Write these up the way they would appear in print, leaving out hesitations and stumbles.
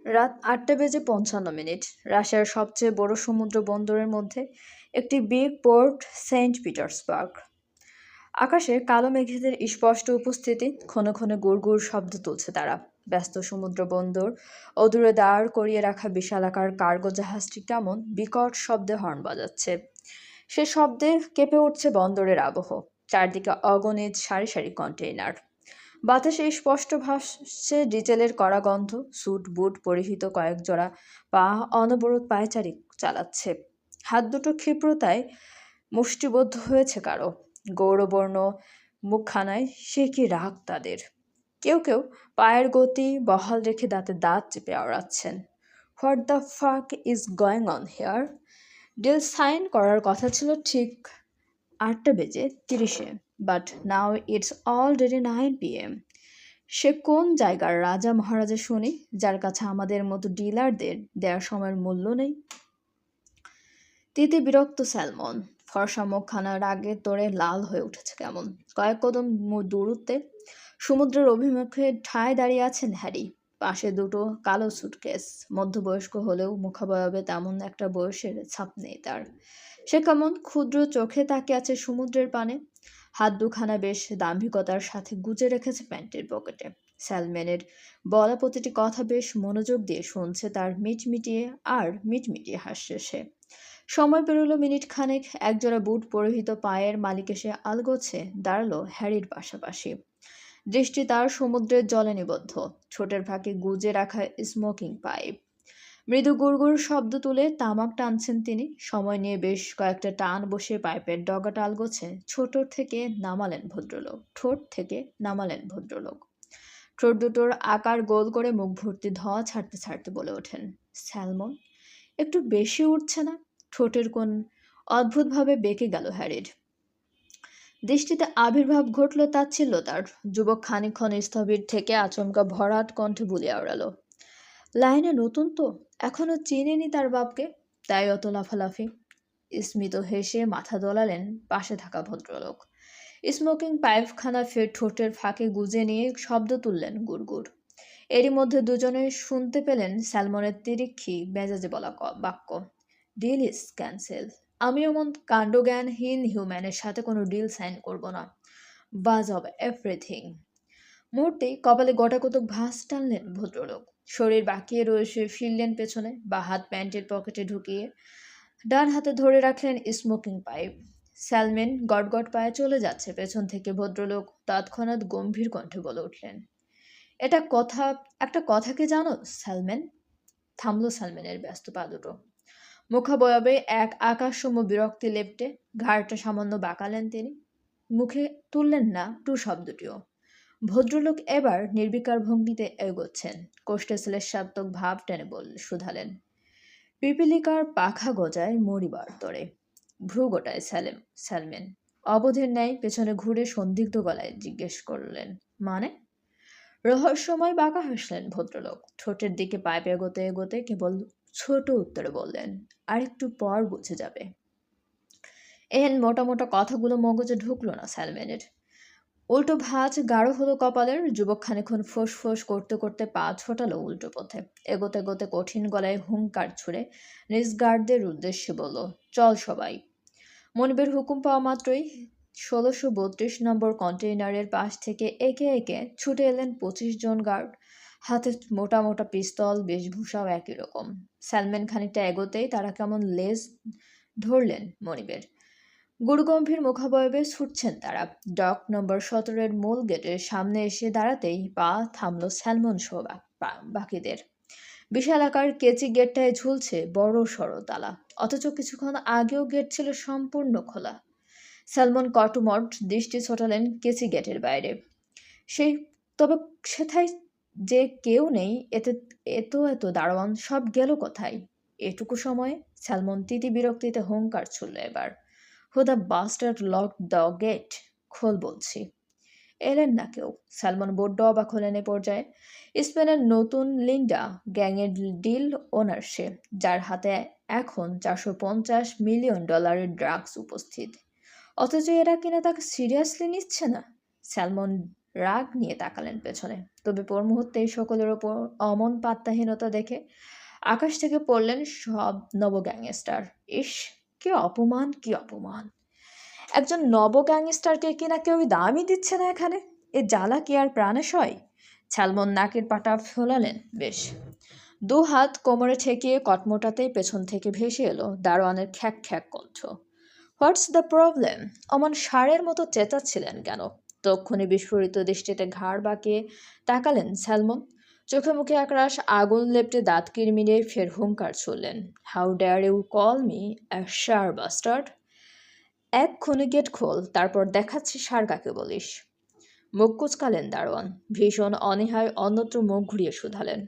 রাত ৮:৫৫। রাশিয়ার সবচেয়ে বড় সমুদ্র বন্দরের মধ্যে একটি বিগ পোর্ট সেন্ট পিটার্সবার্গ। আকাশে কালো মেঘেদের স্পষ্ট উপস্থিতি, ক্ষণে ক্ষণে গুড় শব্দ তুলছে তারা। ব্যস্ত সমুদ্র বন্দর ও দূরে দাঁড় করিয়ে রাখা বিশালাকার কার্গো জাহাজটি কেমন বিকট শব্দে হর্ন বাজাচ্ছে। সে শব্দে কেঁপে উঠছে বন্দরের আবহ। চারদিকে অগণিত সারি সারি কন্টেইনার। বাতাসে স্পষ্ট ভাসছে ডিজেলের কড়া গন্ধ। স্যুট বুট পরিহিত কয়েক জোড়া পা অনবরত পায়চারি চালাচ্ছে। হাত দুটো ক্ষিপ্রতায় মুষ্টিবদ্ধ হয়েছে কারো। গৌরবর্ণ মুখখানায় সে কি রাগ তাদের। কেউ কেউ পায়ের গতি বহাল রেখে দাঁতে দাঁত চেপে আওড়াচ্ছেন। What the fuck is going on here? Deal sign করার কথা ছিল ঠিক ৮:৩০, but now it's already 9 PM। সে কোন জায়গার রাজা মহারাজা শুনি, যার কাছে আমাদের মতো ডিলারদের দেওয়ার সময়ের মূল্য নেই? তিতে বিরক্ত স্যালমন। ফর্সা মুখখানা রাগে তোড়ে লাল হয়ে উঠেছে কেমন। কয়েক কদম দূরত্বে সমুদ্রের অভিমুখে ঠায় দাঁড়িয়ে আছেন হ্যারি। পাশে দুটো কালো সুটকেস। মধ্যবয়স্ক হলেও মুখাবয়বে তেমন একটা বয়সের ছাপ নেই তার। সে কেমন ক্ষুদ্র চোখে তাকিয়ে আছে সমুদ্রের পানে। হাত দুখানা বেশ দাম্ভিকতার সাথে গুজে রেখেছে প্যান্টের পকেটে। স্যালম্যানের বলা প্রতিটি কথা বেশ মনোযোগ দিয়ে শুনছে তার মিটমিটিয়ে হাসছে সে। সময় পেরোলো মিনিট খানেক। একজোড়া বুট পরিহিত পায়ের মালিক এসে আলগোছে দাঁড়ালো হ্যারির পাশাপাশি। দৃষ্টি তার সমুদ্রের জলে নিবদ্ধ। ঠোঁটের ফাঁকে গুজে রাখা স্মোকিং পাইপ। মৃদু গুড়গুড় শব্দ তুলে তামাক টানছেন তিনি। সময় নিয়ে বেশ কয়েকটা টান বসে পাইপের ডগাটা আলগোছে। ঠোঁট থেকে নামালেন ভদ্রলোক। ঠোঁট দুটোর আকার গোল করে মুখ ভর্তি ধোঁয়া ছাড়তে ছাড়তে বলে ওঠেন, স্যালমন, একটু বেশি উঠছে না? ঠোঁটের কোণ অদ্ভুতভাবে বেঁকে গেল হ্যারির। দৃষ্টিতে আবির্ভাব ঘটল তাচ্ছিল্যতার। যুবক খানিকক্ষণ স্থবির থেকে আচমকা ভরাট কণ্ঠে বলিয়া উড়ালো, লাইনে নতুন তো, এখনো চেনেনি তার বাপকে, তাই অত লাফালাফি। স্মিত হেসে মাথা দোলালেন পাশে থাকা ভদ্রলোক। স্মোকিং পাইপখানা ফের ঠোঁটের ফাঁকে গুজে নিয়ে শব্দ তুললেন গুড়গুড়। এরই মধ্যে দুজনে শুনতে পেলেন স্যালমনের তিরিক্ষি মেজাজে বলা বাক্য, ডিল ইজ ক্যান্সেল। আমি এমন কাণ্ডজ্ঞানহীন হিউম্যানের সাথে কোনো ডিল সাইন করব না। বাজ অব এভরিথিং। মুহূর্তেই কপালে গোটাকতক ভাঁজ টানলেন ভদ্রলোক। শরীর বাঁকিয়ে রয়েছে ফিরলেন পেছনে, বা হাত প্যান্টের পকেটে ঢুকিয়ে ডান হাতে ধরে রাখলেন স্মোকিং পাইপ। স্যালমেন গটগট পায়ে চলে যাচ্ছে পেছন থেকে। ভদ্রলোক তৎক্ষণাৎ গম্ভীর কণ্ঠে বলে উঠলেন, একটা কথা কি জানো স্যালমেন? থামল স্যালমেনের ব্যস্ত পা দুটো। মুখাবয়বে এক আকাশসম বিরক্তি লেপ্টে ঘাড়টা সামান্য বাঁকালেন তিনি। মুখে তুললেন না টু শব্দটিও। ভদ্রলোক এবার নির্বিকার ভঙ্গিতে এগোচ্ছেন। কোষ্ঠে শ্লেষাত্মক ভাব টেনে শুধালেন, পিপিলিকার পাখা গজায় মরিবার তরে। ভ্রু গোটায় স্যালমেন। অবধের ন্যায় পেছনে ঘুরে সন্দিগ্ধ গলায় জিজ্ঞেস করলেন, মানে? রহস্যময় বাঁকা হাসলেন ভদ্রলোক। ঠোঁটের দিকে পাইপ এগোতে এগোতে কেবল ছোট উত্তরে বললেন, আর একটু পর বুঝে যাবে। এহেন মোটা মোটা কথাগুলো মগজে ঢুকলো না স্যালমেনের। উল্টো ভাঁজ গাঢ় হলো কপালের। যুবক খানিকক্ষণ ফোঁস করতে করতে পা ছোটালো উল্টো পথে। এগোতে এগোতে কঠিন গলায় হুঙ্কার ছুড়ে নিজ গার্ডদের উদ্দেশ্যে বলল, চল সবাই। মনিবের হুকুম পাওয়া মাত্রই ১৬৩২ নম্বর কন্টেইনারের পাশ থেকে একে একে ছুটে এলেন ২৫ জন গার্ড। হাতে মোটা মোটা পিস্তল, বেশভূষাও একই রকম। স্যালমেন খানিকটা এগোতেই তারা কেমন লেজ ধরলেন মনিবের। গুরুগম্ভীর মুখাবয়বে ছুটছেন তারা। ডক নম্বর ১৭-এর মূল গেটের সামনে এসে দাঁড়াতেই পা থামল স্যালমন সহ বাকিদের। বিশাল আকার কেচি গেটটায় ঝুলছে বড় সড় তালা, অথচ কিছুক্ষণ আগেও গেট ছিল সম্পূর্ণ খোলা। স্যালমন কটমট দৃষ্টি ছোটালেন কেচি গেটের বাইরে। তবে সেথায় যে কেউ নেই, এত দারোয়ান সব গেল কোথায় এটুকু সময়ে? স্যালমন তিতি বিরক্তিতে হুঙ্কার ছুড়ল এবার, who the bastard lock the gate, খোল বলছি। এলেন না কেউ। স্যালমন বড্ড অবাক হলেন এ পর্যায়ে। স্পেনের নতুন লিন্ডা গ্যাংয়ের ডিল ওনার সে, যার হাতে এখন $৪৫০ মিলিয়ন ড্রাগস উপস্থিত। অথচ এরা কিনা তাকে সিরিয়াসলি নিচ্ছে না। স্যালমন রাগ নিয়ে তাকালেন পেছনে। তবে পর মুহূর্তেই সকলের ওপর অমন পাত্তাহীনতা দেখে আকাশ থেকে পড়লেন সব নব গ্যাংস্টার। ইস, কি অপমান, কি অপমান! একজন নব গ্যাংস্টারকে কিনা কেউই দামই দিচ্ছে না এখানে। এ জ্বালা কি আর প্রাণে সয়? স্যালমন নাকের পাটা ফোলালেন বেশ। দু হাত কোমরে ঠেকিয়ে কটমোটাতেই পেছন থেকে ভেসে এলো দারোয়ানের খ্যাক খ্যাক কণ্ঠ। What's the problem? অমন ষাঁড়ের মতো চেঁচাচ্ছিলেন কেন? তক্ষুনি বিস্ফোরিত দৃষ্টিতে ঘাড় বাঁকিয়ে তাকালেন স্যালমন। চোখে মুখে একরাশ আগুন লেপ্টে দাঁত কিরমিরে ফের হুঙ্কার ছুড়লেন। How dare you call me a ষাঁড় বাস্টার্ড? এক্ষুনি গেট খোল, তারপর দেখাচ্ছি ষাঁড় কাকে বলিস। মুখ কুচকালেন দারোয়ান। ভীষণ অনীহায় অন্যত্র মুখ ঘুরিয়ে শুধালেন,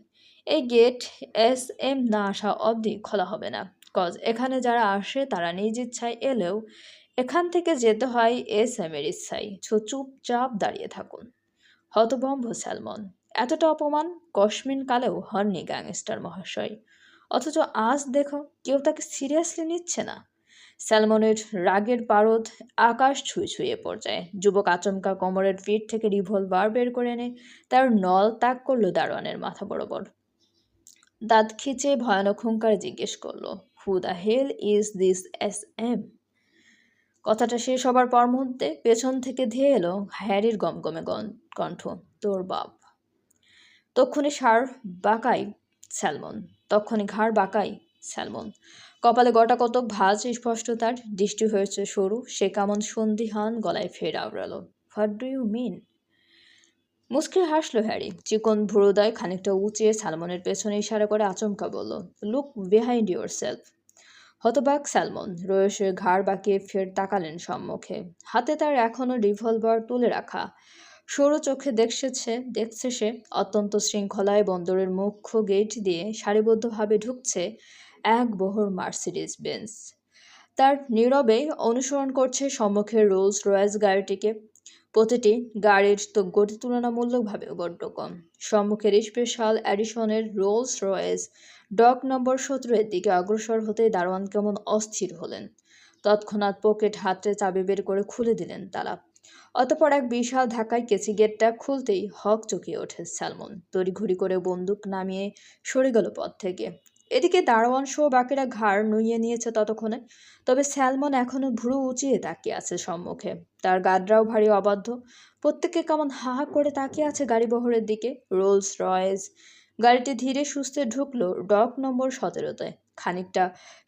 এই গেট এম না আসা অবধি খোলা হবে না। কজ এখানে যারা আসে তারা নিজ ইচ্ছায় এলেও এখান থেকে যেতে হয় এর ইচ্ছায়। চুপচাপ দাঁড়িয়ে থাকুন। হতভম্ব স্যালমন। এতটা অপমান কসমিন কালেও হননি গ্যাংস্টার মহাশয়। অথচ আজ দেখো কেউ তাকে সিরিয়াসলি নিচ্ছে না। স্যালমনের রাগের পারদ আকাশ ছুঁয়ে পর্যায়ে। যুবক আচমকা কোমরের পিঠ থেকে রিভলভার বের করে এনে তার নল তাক করলো দারোয়ানের মাথা বরাবর। দাঁত খিচে ভয়ানক হুঙ্কারে জিজ্ঞেস করলো, who the hell is this um? কথাটা শেষ হবার পর মুহূর্তে পেছন থেকে ধেয়ে এলো হ্যারির গমগমে কণ্ঠ, তোর বাপ। তক্ষুনি ঘাড় বাঁকাই স্যালমন। কপালে গোটা কতক ভাঁজ স্পষ্ট, তার দৃষ্টি হয়েছে সরু। সে কেমন সন্দিহান গলায় ফের আওড়ালো, হোয়াট ডু ইউ মিন? মুচকি হাসলো হ্যারি। চিকন ভ্রুদয় খানিকটা উঁচিয়ে স্যালমনের পেছনে ইশারা করে আচমকা বলল, লুক বিহাইন্ড ইউর সেলফ। হতবাক স্যালমন রয়েসে ঘাড় বাঁকিয়ে ফের তাকালেন সম্মুখে। হাতে তার এখনো রিভলভার তুলে রাখা। সরু চোখে দেখছে সে অত্যন্ত শৃঙ্খলায় বন্দরের মুখ্য গেট দিয়ে সারিবদ্ধভাবে ঢুকছে এক বহর মার্সিডিজ বেঞ্জ। তার নীরবে অনুসরণ করছে সম্মুখের রোলস রয়েস গাড়িটিকে। প্রতিটি গাড়ির তো গতি তুলনামূলকভাবে বড্ড কম। সম্মুখের স্পেশাল এডিশনের রোলস রয়েস ডক নম্বর 17-এর দিকে অগ্রসর হতে দারোয়ান কেমন অস্থির হলেন। তৎক্ষণাৎ পকেট হাতে চাবি বের করে খুলে দিলেন তালা। অতঃপর এক বিশাল ধাক্কায় কেসি গেটটা খুলতেই হক চকিয়ে ওঠে স্যালমন। তড়িঘড়ি করে বন্দুক নামিয়ে সরে গেল পথ থেকে। এদিকে দারোয়ান সহ বাকিরা ঘাড় নুইয়ে নিয়েছে ততক্ষণে। তবে স্যালমন এখনো ভ্রু উঁচিয়ে তাকিয়ে আছে সম্মুখে। তার গাডরাও ভারী অবাধ্য। প্রত্যেকে কেমন হা হা করে তাকিয়ে আছে গাড়িবহরের দিকে। রোলস রয়েস গাড়িটি ধীরে সুস্থে ঢুকলো ডক নম্বর 17-তে। খানিকটা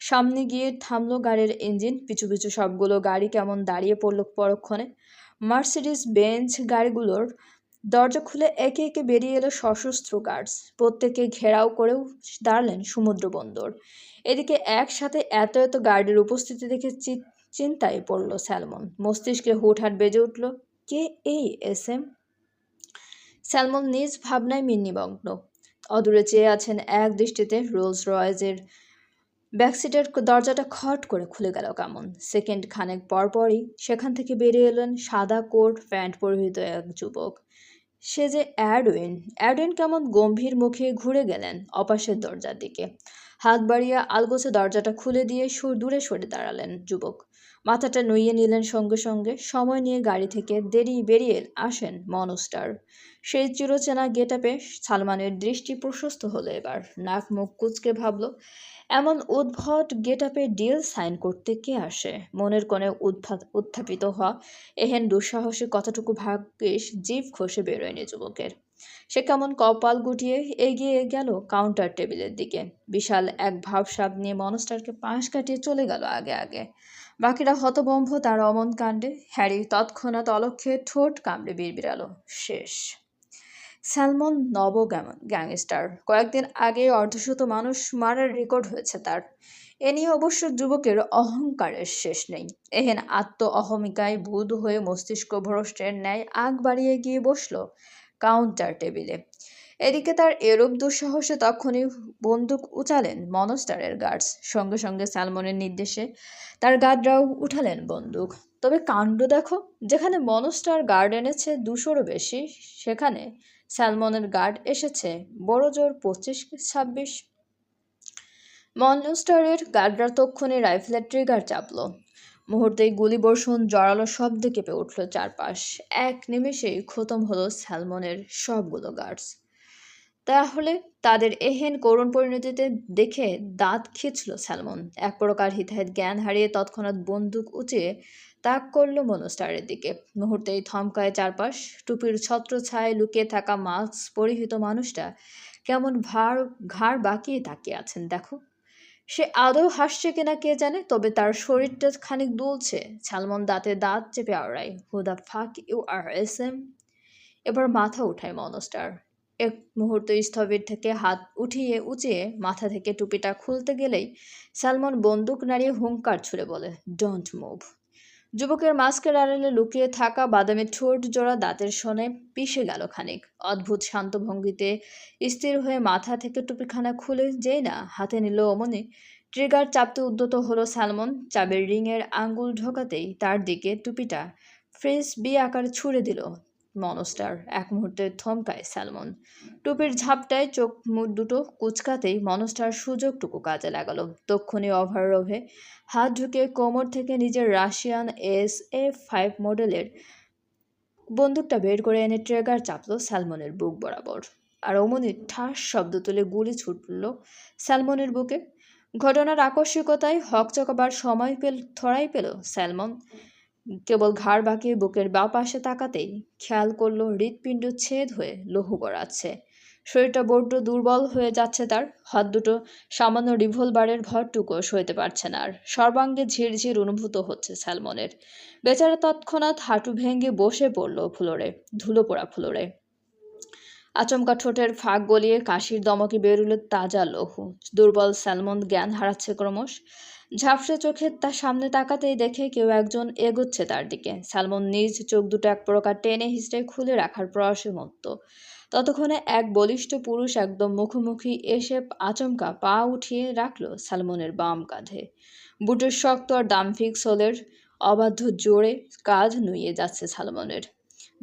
সামনে গিয়ে থামলো গাড়ির ইঞ্জিন। পিছু পিছু সবগুলো গাড়ি কেমন দাঁড়িয়ে পড়ল পরক্ষণে। মার্সিডিজ বেঞ্চ গাড়িগুলোর দরজা খুলে একে একে বেরিয়ে এলো সশস্ত্র গার্ডস। প্রত্যেকে ঘেরাও করেও দাঁড়ালেন সমুদ্র বন্দর। এদিকে একসাথে এত এত গার্ডের উপস্থিতি দেখে চিন্তায় পড়ল স্যালমন। মস্তিষ্কে হুটহাট বেজে উঠল, কে এই এম? স্যালমন নিজ ভাবনায় মিন্নিমগ্ন। অদূরে চেয়ে আছেন এক দৃষ্টিতে। রোলস রয়েসের ব্যাকসিটের দরজাটা খট করে খুলে গেল কেমন। সেকেন্ড খানেক পরপরই সেখান থেকে বেরিয়ে এলেন সাদা কোট প্যান্ট পরিহিত এক যুবক। সে যে অ্যাডউইন কেমন গম্ভীর মুখে ঘুরে গেলেন অপাশের দরজার দিকে। হাত বাড়িয়ে আলগোছে দরজাটা খুলে দিয়ে দূরে সরে দাঁড়ালেন যুবক। মাথাটা নুইয়ে নিলেন সঙ্গে সঙ্গে। সময় নিয়ে গাড়ি থেকে বেরিয়ে আসেন মনস্টার। সেই চিরচেনা গেটআপে সালমানের দৃষ্টি প্রশস্ত হলো এবার। নাক মুখ কুচকে ভাবল, এমন উদ্ভট গেটআপে ডিল সাইন করতে কে আসে? মনের কোণে উত্থাপিত হওয়া এহেন দুঃসাহসী কথাটুকু ভাগ্যিস জিভ ঘষে বেরোয়নি যুবকের। সে কেমন কপাল গুটিয়ে এগিয়ে গেল কাউন্টার টেবিলের দিকে। বিশাল এক ভাবসাব নিয়ে মনস্টারকে পাশ কাটিয়ে চলে গেল আগে আগে। বাকিরা হতভম্ব তার অমন কাণ্ডে। হ্যারি তৎক্ষণাৎ অলক্ষ্যে ঠোঁট কামড়ে বিড়বিড়ালো, শেষ। স্যালমন নব গ্যাংস্টার। কয়েকদিন আগে অর্ধশত মানুষ মারার রেকর্ড হয়েছে তার। এ নিয়ে অবশ্য যুবকের অহংকারের শেষ নেই। এহেন অহমিকায় বুধ হয়ে মস্তিষ্ক ভ্রষ্টের ন্যায় আগ বাড়িয়ে গিয়ে বসল কাউন্টার টেবিলে। এদিকে তার এরূপ দুঃসাহসে তখনই বন্দুক উঁচালেন মনস্টারের গার্ডস। সঙ্গে সঙ্গে স্যালমনের নির্দেশে তার গার্ডরাও উঠালেন বন্দুক। তবে কাণ্ড দেখো, যেখানে মনস্টার গার্ড এনেছে 200-রও বেশি, সেখানে স্যালমনের গার্ড এসেছে বড় জোর 25-26। মনস্টারের গার্ডরা তক্ষুনি রাইফেলের ট্রিগার চাপল। মুহূর্তেই গুলিবর্ষণ জোরালো শব্দে কেঁপে উঠল চারপাশ। এক নিমেষেই খতম হলো স্যালমনের সবগুলো গার্ডস। তাহলে তাদের এহেন করুণ পরিণতিতে দেখে দাঁত খিঁচল স্যালমন। এক প্রকার হিতাহিত জ্ঞান হারিয়ে তৎক্ষণাৎ বন্দুক উঁচিয়ে তাক করল মনস্টারের দিকে। মুহূর্তেই থমকায় চারপাশ। টুপির ছত্রছায়ায় লুকিয়ে থাকা মাস্ক পরিহিত মানুষটা কেমন ঘাড় বাঁকিয়ে তাকিয়ে আছেন দেখো। সে আদৌ হাসছে কিনা কে জানে, তবে তার শরীরটা খানিক দুলছে। সালমন দাঁতে দাঁত চেপে আওড়ায়, who the fuck you are S M. এবার মাথা উঠায় মনস্টার। এক মুহূর্ত স্থবির থেকে হাত উঁচিয়ে মাথা থেকে টুপিটা খুলতে গেলেই সালমন বন্দুক নাড়িয়ে হুঙ্কার ছুড়ে বলে, ডোন্ট মুভ। যুবকের মাস্কের আড়ালে লুকিয়ে থাকা বাদামি ঠোঁট জোড়া দাঁতের শোনে পিষে গেল খানিক। অদ্ভুত শান্ত ভঙ্গিতে স্থির হয়ে মাথা থেকে টুপিখানা খুলে যেই না হাতে নিল অমনি ট্রিগার চাপতে উদ্যত হলো সালমন। চাবির রিংয়ের আঙ্গুল ঢোকাতেই তার দিকে টুপিটা ফ্রিস বি আকারে ছুড়ে দিল মনস্টার। এক মুহূর্তে থমকায় সালমন। টুপির ঝাপটায় চোখ মুখ দুটো কুচকাতেই মনস্টার সুযোগটুকু কাজে লাগালো। তক্ষুনি ওভারলোভে হাত ঢুকিয়ে কোমর থেকে নিজের রাশিয়ান SF-5 মডেলের বন্দুকটা বের করে এনে ট্রিগার চাপলো সালমনের বুক বরাবর। আর অমনি ঠাস শব্দ তুলে গুলি ছুটল সালমনের বুকে। ঘটনার আকস্মিকতায় হকচকাবার সময় থড়াই পেল সালমন। কেবল ঘাড় বাঁকিয়ে বুকের বাঁ পাশে তাকাতেই খেয়াল করলো হৃৎপিণ্ড ছেদ হয়ে লৌহ গড়াচ্ছে। শরীরটা বড্ড দুর্বল হয়ে যাচ্ছে তার। হাত দুটো সামান্য রিভলভারের ভরটুকু সইতে পারছে না আর। সর্বাঙ্গে ঝিরঝির অনুভূত হচ্ছে সালমনের। বেচারা তৎক্ষণাৎ হাঁটু ভেঙে বসে পড়ল ফ্লোরে, ধুলো পোড়া ফ্লোরে। আচমকা ঠোঁটের ফাঁক গলিয়ে কাশির দমকে বেরুলো তাজা লৌহ। দুর্বল সালমন জ্ঞান হারাচ্ছে ক্রমশ। ঝাপসে চোখে তার সামনে তাকাতেই দেখে কেউ একজন এগোচ্ছে তার দিকে। সালমন নিজ চোখ দুটো এক প্রকার টেনে হিঁচড়ে খুলে রাখার প্রয়াসে মত্ত। ততক্ষণে এক বলিষ্ঠ পুরুষ একদম মুখোমুখি এসে আচমকা পা উঠিয়ে রাখল সালমনের বাম কাঁধে। বুটের শক্ত আর দাম্ভিক সোলের অবাধ্য জোরে কাঁধ নুইয়ে যাচ্ছে সালমনের।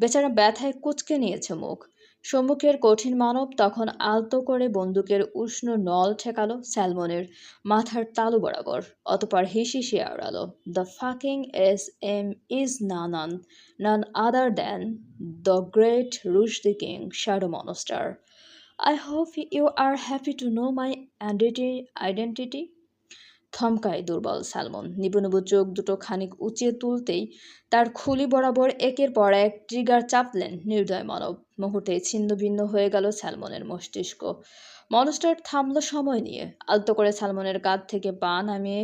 বেচারা ব্যথায় কুঁচকে নিয়েছে মুখ। সম্মুখের কঠিন মানব তখন আলতো করে বন্দুকের উষ্ণ নল ঠেকালো স্যালমনের মাথার তালু বরাবর। অতপর হিসিয়ে আওড়ালো, the fucking SM is none other than the great Rushdie King, Shadow Monster. I hope you are happy to know my identity. থমকায় দুর্বল সালমন। নিবু চোখ দুটো খানিক উঁচিয়ে তুলতেই তার খুলি বরাবর একের পর এক ট্রিগার চাপলেন নির্দয় মানব। মুহূর্তে ছিন্ন ভিন্ন হয়ে গেল সালমনের মস্তিষ্ক। মনস্টার থামল সময় নিয়ে। আলতো করে সালমনের কাঁধ থেকে পা নামিয়ে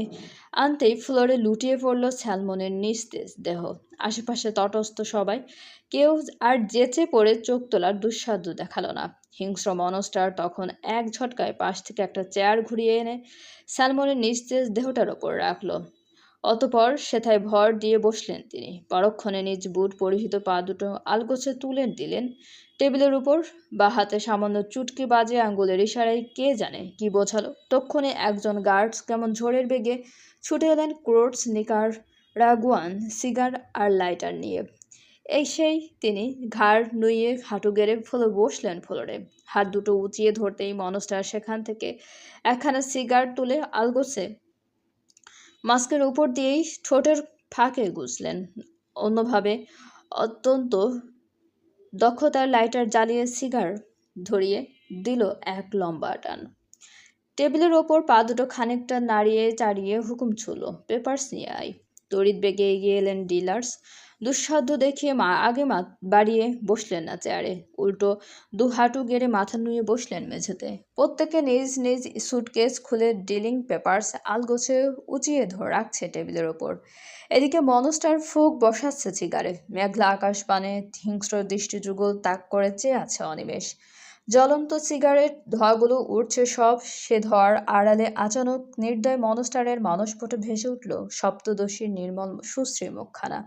আনতেই ফ্লোরে লুটিয়ে পড়ল সালমনের নিস্তেজ দেহ। আশেপাশে তটস্থ সবাই কেউ আর যেচে পড়ে চোখ তোলার দুঃসাধ্য দেখালো না। হিংস্র মনস্টার তখন এক ঝটকায় পাশ থেকে একটা চেয়ার ঘুরিয়ে এনে সালমনের নিস্তেজ দেহটার ওপর রাখল। অতপর সেথায় ভর দিয়ে বসলেন তিনি। পরক্ষণে নিজ বুট পরিহিত পা দুটো আলগোছে তুলে দিলেন টেবিলের উপর। বা হাতে সামান্য চুটকি বাজে আঙ্গুলের ইশারায় কে জানে কি বোঝালো। তক্ষণে একজন গার্ডস কেমন ঝড়ের বেগে ছুটে এলেন ক্রোটস নিকারাগুয়ান সিগার আর লাইটার নিয়ে। সেই তিনি ঘাড় নুইয়ে হাঁটু গেড়ে বসলেন ফ্লোরে। হাত দুটো উঁচিয়ে ধরতেই মনস্টার সেখান থেকে একখানা সিগার তুলে আলগোছে মাস্কের উপর দিয়েই ঠোঁটের ফাঁকে গুজলেন। অন্যভাবে অত্যন্ত দক্ষতার লাইটার জ্বালিয়ে সিগার ধরিয়ে দিল এক লম্বা টান। টেবিলের ওপর পা দুটো খানিকটা নাড়িয়ে চাড়িয়ে হুকুম ছুড়ল, পেপারস নিয়ে আয়। তড়িৎ বেগে এগিয়ে এলেন ডিলার্স। দুঃসাধ্য দেখিয়ে আগে বাড়িয়ে বসলেন না চেয়ারে, উল্টো দু হাঁটু গেড়ে মাথা নুয়ে বসলেন মেঝেতে। প্রত্যেকে নিজ নিজ সুটকেস খুলে ডিলিং পেপারস আলগোছে উঁচিয়ে রাখছে টেবিলের ওপর। এদিকে মনস্টার ফুক বসাচ্ছে সিগারে। মেঘলা আকাশ পানে হিংস্র দৃষ্টিযুগল তাক করে চেয়ে আছে অনিমেষ। জ্বলন্ত সিগারেট ধোঁয়াগুলো উঠছে সব। সে ধোঁয়ার আড়ালে আচানক নির্দয় মনস্টারের মানসপটে ভেসে উঠল সপ্তদশীর নির্মল সুশ্রী মুখখানা।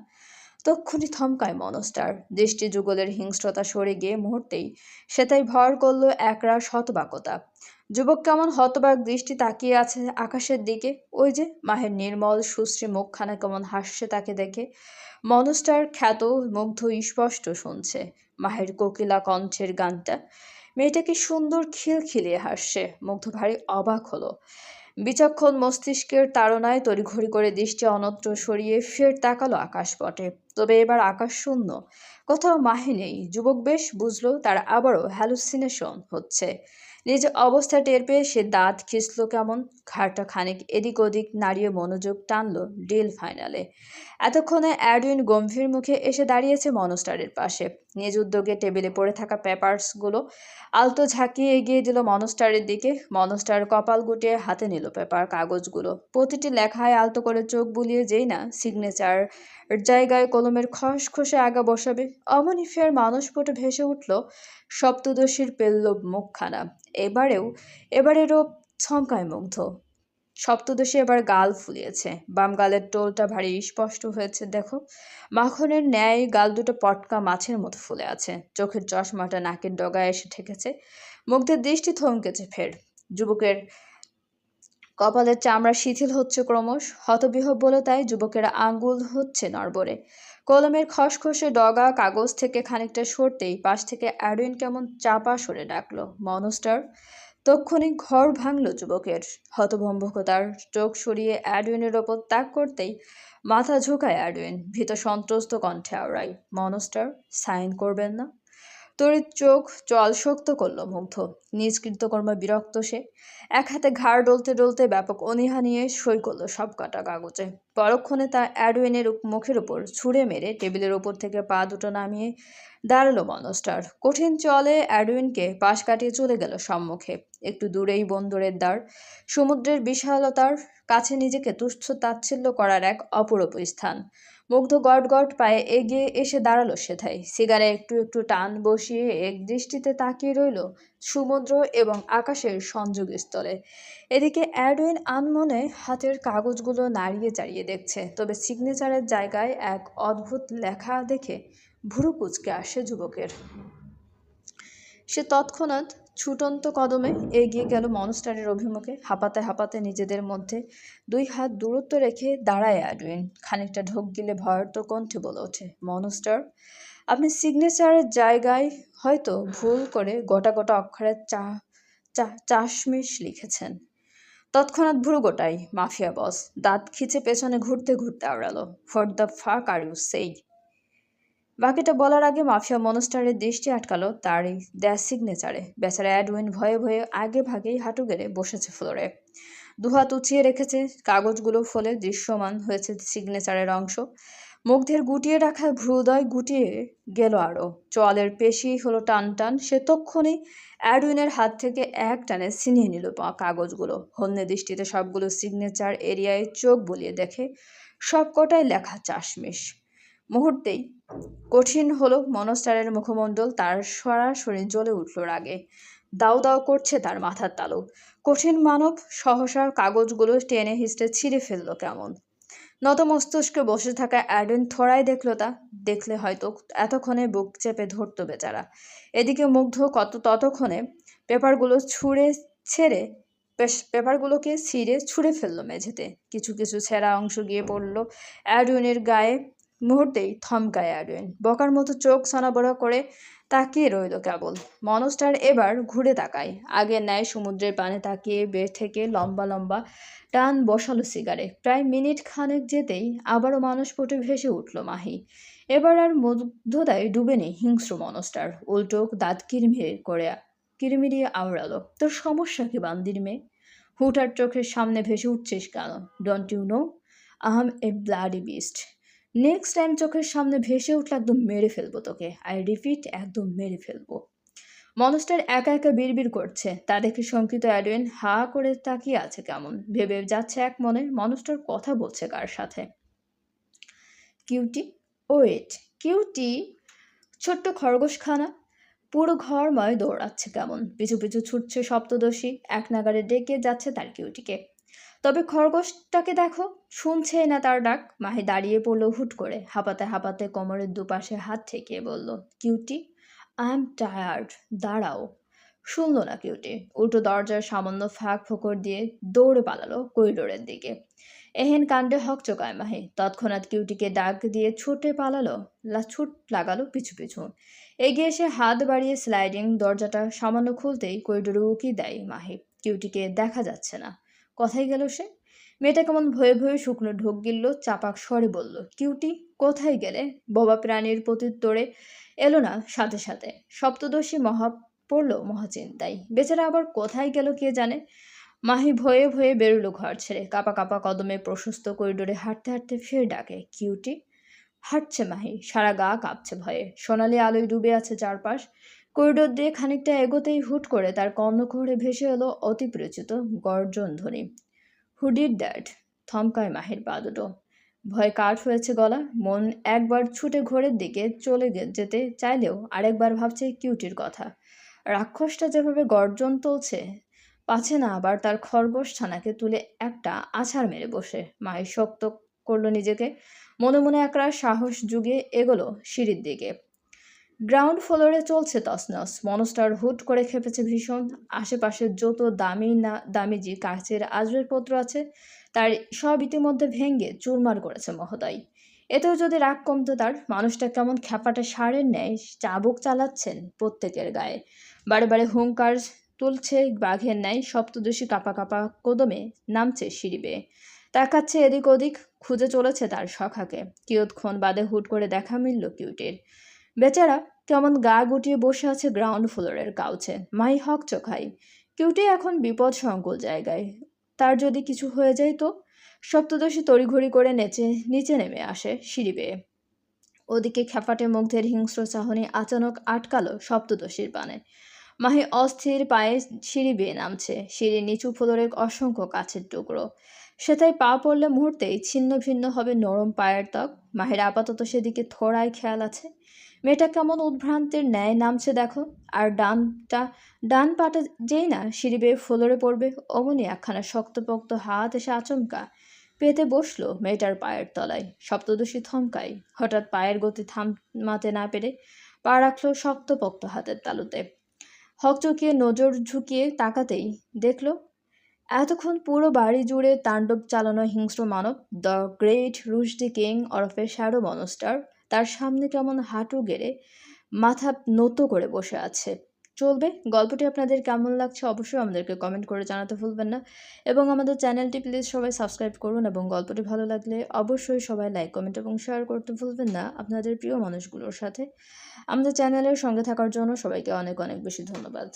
তক্ষুনি থমকায় মনস্টার। দৃষ্টি যুগলের হিংস্রতা সরে গিয়ে মুহূর্তেই সেটাই ভর করল একরাশ হতবাকতা। যুবক কেমন হতবাক দৃষ্টি তাকিয়ে আছে আকাশের দিকে। ওই যে মাহের নির্মল সুশ্রী মুখখানা কেমন হাসছে তাকে দেখে। মনস্টার খ্যাত মুগ্ধ স্পষ্ট শুনছে মাহের কোকিলা কণ্ঠের গানটা। মেয়েটাকে সুন্দর খিলখিলিয়ে হাসছে। মুগ্ধ ভারী অবাক হলো। বিচক্ষণ মস্তিষ্কের তাড়নায় তড়িঘড়ি করে দৃষ্টি অন্যত্র সরিয়ে ফের তাকালো আকাশপটে। তবে এবার আকাশ শূন্য, কোথাও মাহি নেই। যুবক বেশ বুঝলো তার আবারও হ্যালুসিনেশন হচ্ছে। নিজের অবস্থা টের পেয়ে সে দাঁত খিঁচল কেমন, ঘাড়টা খানিক এদিক ওদিক নাড়িয়ে মনোযোগ টানলো ডিল ফাইনালে। এতক্ষণে অ্যাডউইন গম্ভীর মুখে এসে দাঁড়িয়েছে মনস্টারের পাশে। নিজ উদ্যোগে টেবিলে পড়ে থাকা পেপারসগুলো আলতো ঝাঁকিয়ে এগিয়ে দিল মনস্টারের দিকে। মনস্টার কপাল গুটিয়ে হাতে নিল পেপার কাগজগুলো। প্রতিটি লেখায় আলতো করে চোখ বুলিয়ে যেই না সিগনেচার জায়গায় কলমের খসখসে আগা বসাবে, অমনি ফের মানসপটে ভেসে উঠল সপ্তদশীর পেল্লব মুখখানা। এবারেরও থমকায় মুগ্ধ। সপ্তদশী এবার গাল ফুলিয়েছে, বাম গালের টোলটা ভারী স্পষ্ট হয়েছে দেখো। মাখনের ন্যায় গাল দুটো পটকা মাছের মতো ফুলে আছে। চোখের চশমাটা নাকের ডগায় এসে ঠেকেছে। মুগ্ধের দৃষ্টি থমকেছে ফের। যুবকের কপালের চামড়া শিথিল হচ্ছে ক্রমশ। হতবিহ্বল তাই যুবকেরা আঙ্গুল হচ্ছে নড়বড়ে। কলমের খসখসে ডগা কাগজ থেকে খানিকটা সরতেই পাশ থেকে অ্যাডউইন কেমন চাপা সরে ডাকলো, মনস্টার। তক্ষুনি ঘর ভাঙল যুবকের। হতভম্বকতার চোখ সরিয়ে অ্যাডউইনের ওপর তাক করতেই মাথা ঝুঁকায় অ্যাডউইন, ভীত সন্ত্রস্ত কণ্ঠে আওড়ায়, মনস্টার, সাইন করবেন না? তড়িৎ চোখ জল শক্ত করল মুগ্ধ। নিজ কৃতকর্মে বিরক্ত সে। এক হাতে ঘাড় ডলতে ডলতে ব্যাপক অনীহা নিয়ে সই করল সব কটা কাগজে। পরক্ষণে তা অ্যাডউইনের মুখের উপর ছুঁড়ে মেরে টেবিলের ওপর থেকে পা দুটো নামিয়ে দাঁড়ালো মনস্টার। কঠিন চলে অ্যাডউইনকে পাশ কাটিয়ে চলে গেল সম্মুখে। একটু দূরেই বন্দরের দ্বার। সমুদ্রের বিশালতার কাছে নিজেকে তুচ্ছ তাচ্ছিল্য করার এক অপরূপ স্থান। মুগ্ধ গট গট পায়ে এগিয়ে এসে দাঁড়ালো সেথায়। সিগারে একটু একটু টান বসিয়ে এক দৃষ্টিতে তাকিয়ে রইল সমুদ্র এবং আকাশের সংযোগ স্থলে। এদিকে অ্যাডউইন আনমনে হাতের কাগজগুলো নাড়িয়ে চাড়িয়ে দেখছে। তবে সিগনেচারের জায়গায় এক অদ্ভুত লেখা দেখে ভুরু কুঁচকে আসে যুবকের। সে তৎক্ষণাৎ ছুটন্ত কদমে এগিয়ে গেল মনস্টারের অভিমুখে। হাঁপাতে হাঁপাতে নিজেদের মধ্যে দুই হাত দূরত্ব রেখে দাঁড়ায় অ্যাডউইন। খানিকটা ঢোক গিলে ভয়ার্ত কণ্ঠে বলে ওঠে, মনস্টার, আপনি সিগনেচারের জায়গায় হয়তো ভুল করে গোটা গোটা অক্ষরে চাশমিশ লিখেছেন। তৎক্ষণাৎ ভুরু গোটাই মাফিয়া বস দাঁত খিচে পেছনে ঘুরতে ঘুরতে আওড়ালো, হোয়াট দ্য ফাক আর ইউ সেই? বাকিটা বলার আগে মাফিয়া মনস্টারের দৃষ্টি আটকালো তার এই সিগনেচারে। বেচারা অ্যাডউইন ভয়ে ভয়ে আগে ভাগেই হাঁটু গেড়ে বসেছে ফ্লোরে। দুহাত উঁচিয়ে রেখেছে, কাগজগুলো ফলে দৃশ্যমান হয়েছে সিগনেচারের অংশ। মুগ্ধের গুটিয়ে রাখা ভ্রুদয় গুটিয়ে গেল আরও। চোয়ালের পেশি হলো টান টান। সে তক্ষুনি অ্যাডউইনের হাত থেকে এক টানে ছিনিয়ে নিল কাগজগুলো। হন্যে দৃষ্টিতে সবগুলো সিগনেচার এরিয়ায় চোখ বুলিয়ে দেখে সব কটাই লেখা চাশমিশ। মুহূর্তেই কঠিন হলো মনস্টারের মুখমণ্ডল। তার সরাসরি জ্বলে উঠল রাগে। দাউ দাউ করছে তার মাথার তালু। কঠিন মানব সহসা কাগজগুলো টেনে হিঁচড়ে ছিঁড়ে ফেললো কেমন। নত মস্তিষ্কে বসে থাকা অ্যাডউইন থোড়াই দেখলো তা। দেখলে হয়তো এতক্ষণে বুক চেপে ধরতো বেচারা। এদিকে মুগ্ধ ততক্ষণে পেপারগুলোকে ছিঁড়ে ছুঁড়ে ফেললো মেঝেতে। কিছু কিছু ছেঁড়া অংশ গিয়ে পড়লো অ্যাডউইনের গায়ে। মুহূর্তেই থমকায় অ্যাডউইন। বকার মতো চোখ সনাবড়া করে তাকিয়ে রইল কেবল। মনস্টার এবার ঘুরে তাকায়। আগের ন্যায় সমুদ্রের পানে তাকিয়ে বের থেকে লম্বা লম্বা টান বসালো সিগারে। প্রায় মিনিট খানেক যেতেই আবারও মানসপটে ভেসে উঠল মাহি। এবার আর মুগ্ধতায় ডুবে নেই হিংস্র মনস্টার। উল্টো দাঁত কিরমিরিয়ে আওড়ালো, তোর সমস্যা কি বান্দির মেয়ে? হুটার চোখের সামনে ভেসে উঠছিস কেন? Don't you know I am a bloody beast? Next time চোখের সামনে ভেসে উঠলে একদম মেরে ফেলবো তোকে। আই রিপিট, একদম মেরে ফেলবো। মনস্টার একা একা বিড়বিড় করছে। তা দেখে শঙ্কিত অ্যাডউইন হা করে তাকিয়ে আছে কেমন। ভেবে যাচ্ছে এক মনে, মনস্টার কথা বলছে কার সাথে। Cutie, wait, cutie? ছোট্ট খরগোশখানা পুরো ঘরময় দৌড়াচ্ছে কেমন। পিছু পিছু ছুটছে সপ্তদশী। এক নাগারে ডেকে যাচ্ছে তার কিউটিকে। তবে খরগোশটাকে দেখো, শুনছে না তার ডাক। মাহি দাঁড়িয়ে পড়লো হুট করে। হাঁপাতে হাঁপাতে কোমরের দুপাশে হাত ঠেকিয়ে বলল, কিউটি, আই এম টায়ার্ড, দাঁড়াও। শুনলো না কিউটি। উল্টো দরজার সামান্য ফাঁক ফোকর দিয়ে দৌড়ে পালালো করিডোরের দিকে। এহেন কাণ্ডে হকচকায় মাহি। তৎক্ষণাৎ কিউটিকে ডাক দিয়ে ছুটে পালালো। ছুট লাগালো পিছু পিছু। এগিয়ে এসে হাত বাড়িয়ে স্লাইডিং দরজাটা সামান্য খুলতেই করিডোরে উকি দেয় মাহি। কিউটিকে দেখা যাচ্ছে না। কোথায় গেল সে? মেয়েটা কেমন ভয়ে ভয়ে শুকনো ঢোক গিলল, চাপাক স্বরে বলল, কিউটি, কোথায় গেলে? বোবা প্রাণীর প্রত্যুত্তরে এলো না সাথে সাথে। সপ্তদশী পড়ল মহাচিন্তায়। বেচারা আবার কোথায় গেল কে জানে। মাহি ভয়ে ভয়ে বেরোলো ঘর ছেড়ে। কাঁপা কাঁপা কদমে প্রশস্ত করিডোরে হাঁটতে হাঁটতে ফের ডাকে, কিউটি। হাঁটছে মাহি, সারা গা কাঁপছে ভয়ে। সোনালি আলোয় ডুবে আছে চারপাশ। করিডোর দিয়ে খানিকটা এগোতেই হুট করে তার কর্ণকুহরে ভেসে এলো অতি পরিচিত গর্জন ধ্বনি। Who did that? থমকায় মাহির পা দুটো। ভয়ে কাঠ হয়েছে গলা। মন একবার ছুটে ঘোরের দিকে চলে যেতে চাইলেও আরেকবার ভাবছে কিউটির কথা। রাক্ষসটা যেভাবে গর্জন তুলছে, পাছে না আবার তার খরগোশ ছানাকে তুলে একটা আছাড় মেরে বসে। মাহি শক্ত করলো নিজেকে। মনে মনে একরাশ সাহস জুগিয়ে এগোলো সিঁড়ির দিকে। গ্রাউন্ড ফ্লোরে চলছে তছনছ। মনস্টার হুট করে খেপেছে ভীষণ। আশেপাশে যত দামি না দামিজি কাচের আসবাবপত্র আছে তার সব ইতিমধ্যে ভেঙে চুরমার করেছে মহোদয়। এতেও যদি রাগ কমতো তার, মানুষটা কেমন খ্যাপাটে ষাঁড়ের ন্যায় চাবুক চালাচ্ছেন প্রত্যেকের গায়ে। বারে বারে হুঙ্কার তুলছে বাঘের ন্যায়। সপ্তদশী কাঁপা কাঁপা কদমে নামছে সিঁড়ি বেয়ে। তাকাচ্ছে এদিক ওদিক, খুঁজে চলেছে তার সখাকে। কিয়ৎক্ষণ বাদে হুট করে দেখা মিলল কিউটির। বেচারা কেমন গা গুটিয়ে বসে আছে গ্রাউন্ড ফ্লোরের কাউচে। মাই হকচকাই। কিউটি এখন বিপদ সংকুল জায়গায়। তার যদি কিছু হয়ে যায় তো? সপ্তদশী তড়িঘড়ি করে নিচে নেমে আসে সিঁড়ি বেয়ে। ওদিকে খ্যাপাটে মুগ্ধের হিংস্র চাহনি আচানক আটকালো সপ্তদশীর পানে। মাহি অস্থির পায়ে সিঁড়ি বেয়ে নামছে। সিঁড়ির নিচু ফ্লোরের অসংখ্য কাছের টুকরো। সেটাই পা পড়লে মুহূর্তেই ছিন্ন ভিন্ন হবে নরম পায়ের ত্বক। মাহির আপাতত সেদিকে থোড়াই খেয়াল আছে। মেয়েটা কেমন উদ্ভ্রান্তের ন্যায় নামছে দেখো। আর ডান পাটা যেই না সিঁড়ি বেয়ে ফ্লোরে পড়বে, অমনি একখানা শক্তপোক্ত হাত এসে আচমকা পেতে বসলো মেয়েটার পায়ের তলায়। সপ্তদশী থমকায়। হঠাৎ পায়ের গতি থামাতে না পেরে পা রাখলো শক্তপোক্ত হাতের তালুতে। হকচকিয়ে নজর ঝুঁকিয়ে তাকাতেই দেখল এতক্ষণ পুরো বাড়ি জুড়ে তাণ্ডব চালানো হিংস্র মানব, দ্য গ্রেট রুশডি কিং ওরফে শ্যাডো মনস্টার, তার সামনে কেমন হাঁটু গেড়ে মাথা নত করে বসে আছে। চলবে। গল্পটি আপনাদের কেমন লাগছে অবশ্যই আমাদেরকে কমেন্ট করে জানাতে ভুলবেন না, এবং আমাদের চ্যানেলটি প্লিজ সবাই সাবস্ক্রাইব করুন, এবং গল্পটি ভালো লাগলে অবশ্যই সবাই লাইক, কমেন্ট এবং শেয়ার করতে ভুলবেন না আপনাদের প্রিয় মানুষগুলোর সাথে। আমাদের চ্যানেলের সঙ্গে থাকার জন্য সবাইকে অনেক অনেক বেশি ধন্যবাদ।